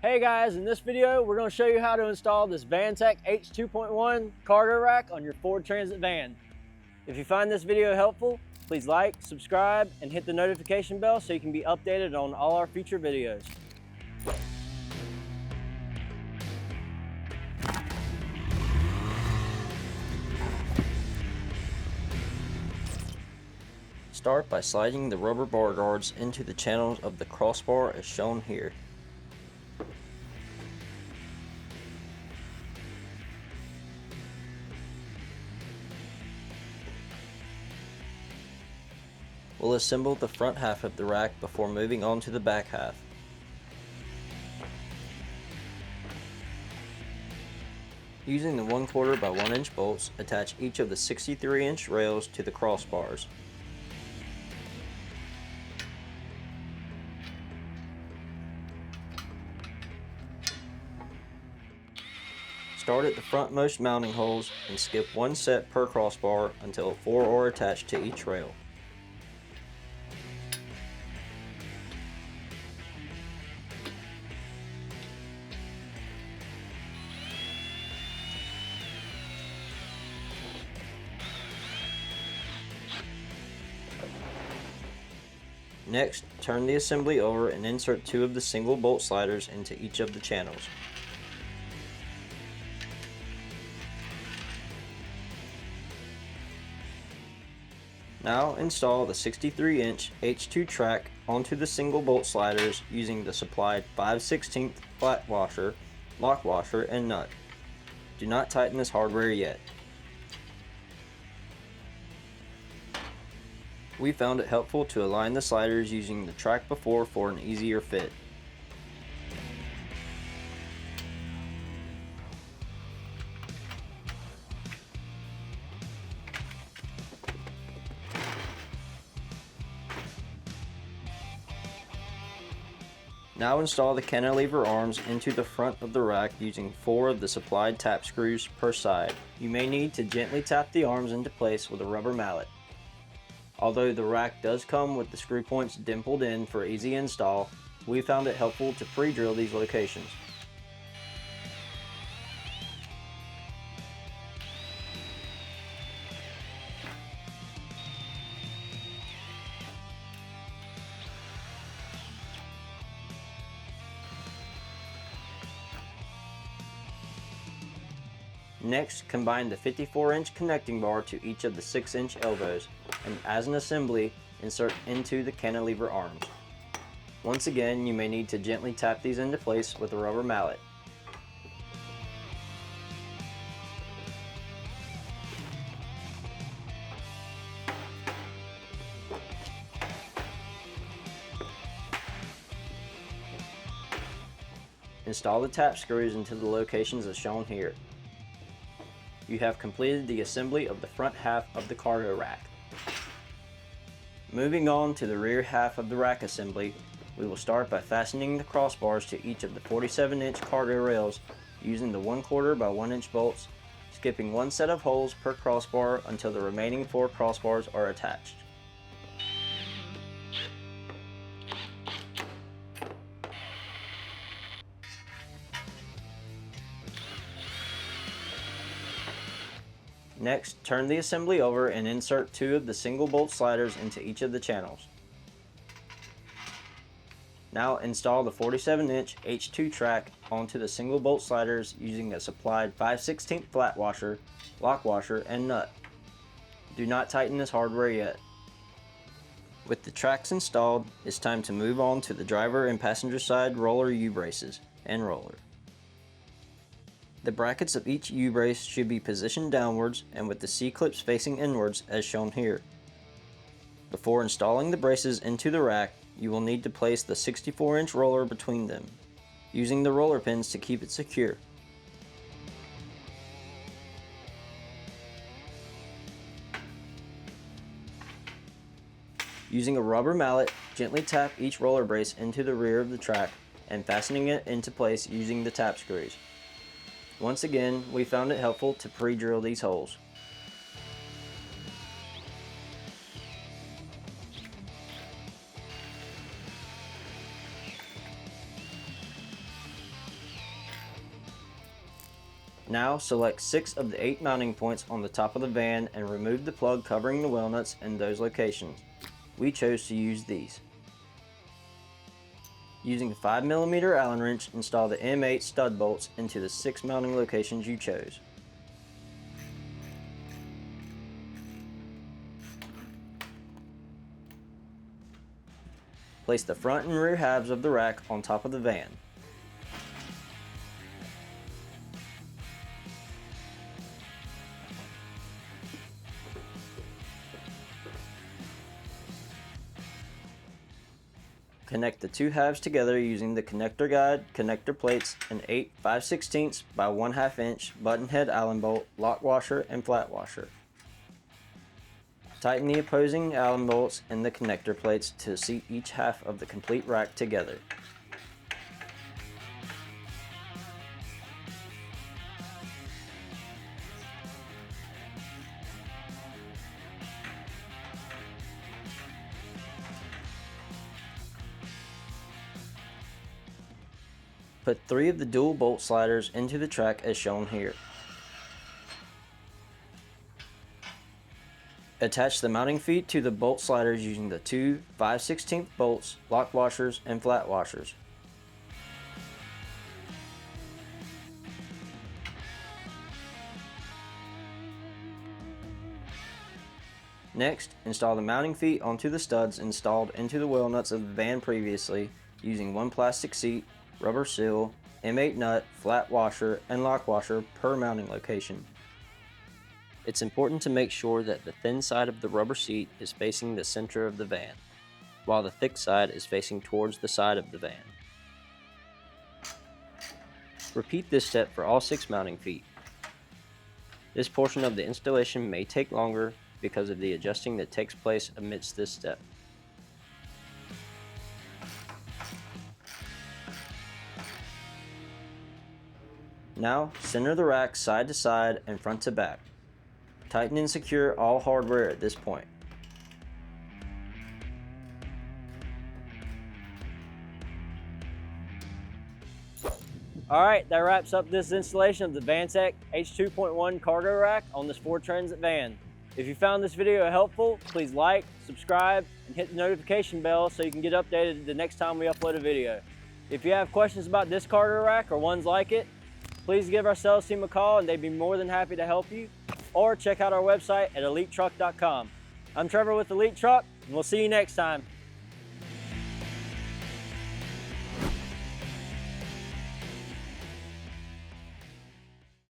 Hey guys, in this video we're going to show you how to install this Vantech H2.1 cargo rack on your Ford Transit van. If you find this video helpful, please like, subscribe, and hit the notification bell so you can be updated on all our future videos. Start by sliding the rubber bar guards into the channels of the crossbar as shown here. We'll assemble the front half of the rack before moving on to the back half. Using the 1/4 by 1 inch bolts, attach each of the 63-inch rails to the crossbars. Start at the frontmost mounting holes and skip one set per crossbar until 4 are attached to each rail. Next, turn the assembly over and insert 2 of the single bolt sliders into each of the channels. Now install the 63-inch H2 track onto the single bolt sliders using the supplied 5/16 flat washer, lock washer, and nut. Do not tighten this hardware yet. We found it helpful to align the sliders using the track before for an easier fit. Now install the cantilever arms into the front of the rack using 4 of the supplied tap screws per side. You may need to gently tap the arms into place with a rubber mallet. Although the rack does come with the screw points dimpled in for easy install, we found it helpful to pre-drill these locations. Next, combine the 54-inch connecting bar to each of the 6-inch elbows, and as an assembly, insert into the cantilever arms. Once again, you may need to gently tap these into place with a rubber mallet. Install the tap screws into the locations as shown here. You have completed the assembly of the front half of the cargo rack. Moving on to the rear half of the rack assembly, we will start by fastening the crossbars to each of the 47-inch cargo rails using the 1/4 by 1 inch bolts, skipping one set of holes per crossbar until the remaining 4 crossbars are attached. Next, turn the assembly over and insert 2 of the single bolt sliders into each of the channels. Now install the 47-inch H2 track onto the single bolt sliders using a supplied 5/16 flat washer, lock washer, and nut. Do not tighten this hardware yet. With the tracks installed, it's time to move on to the driver and passenger side roller U-braces and roller. The brackets of each U-brace should be positioned downwards and with the C-clips facing inwards as shown here. Before installing the braces into the rack, you will need to place the 64-inch roller between them, using the roller pins to keep it secure. Using a rubber mallet, gently tap each roller brace into the rear of the track and fastening it into place using the tap screws. Once again, we found it helpful to pre-drill these holes. Now select 6 of the 8 mounting points on the top of the van and remove the plug covering the wheel nuts in those locations. We chose to use these. Using a 5mm Allen wrench, install the M8 stud bolts into the 6 mounting locations you chose. Place the front and rear halves of the rack on top of the van. Connect the two halves together using the connector guide, connector plates, and 8 5/16 by 1/2 inch button head Allen bolt, lock washer, and flat washer. Tighten the opposing Allen bolts and the connector plates to seat each half of the complete rack together. Put 3 of the dual bolt sliders into the track as shown here. Attach the mounting feet to the bolt sliders using the 2 5/16 bolts, lock washers, and flat washers. Next, install the mounting feet onto the studs installed into the wheel nuts of the van previously using 1 plastic seat, rubber seal, M8 nut, flat washer, and lock washer per mounting location. It's important to make sure that the thin side of the rubber seat is facing the center of the van, while the thick side is facing towards the side of the van. Repeat this step for all 6 mounting feet. This portion of the installation may take longer because of the adjusting that takes place amidst this step. Now, center the rack side to side and front to back. Tighten and secure all hardware at this point. Alright, that wraps up this installation of the Vantech H2.1 cargo rack on this Ford Transit van. If you found this video helpful, please like, subscribe, and hit the notification bell so you can get updated the next time we upload a video. If you have questions about this cargo rack or ones like it, please give our sales team a call and they'd be more than happy to help you. Or check out our website at elitetruck.com. I'm Trevor with Elite Truck, and we'll see you next time.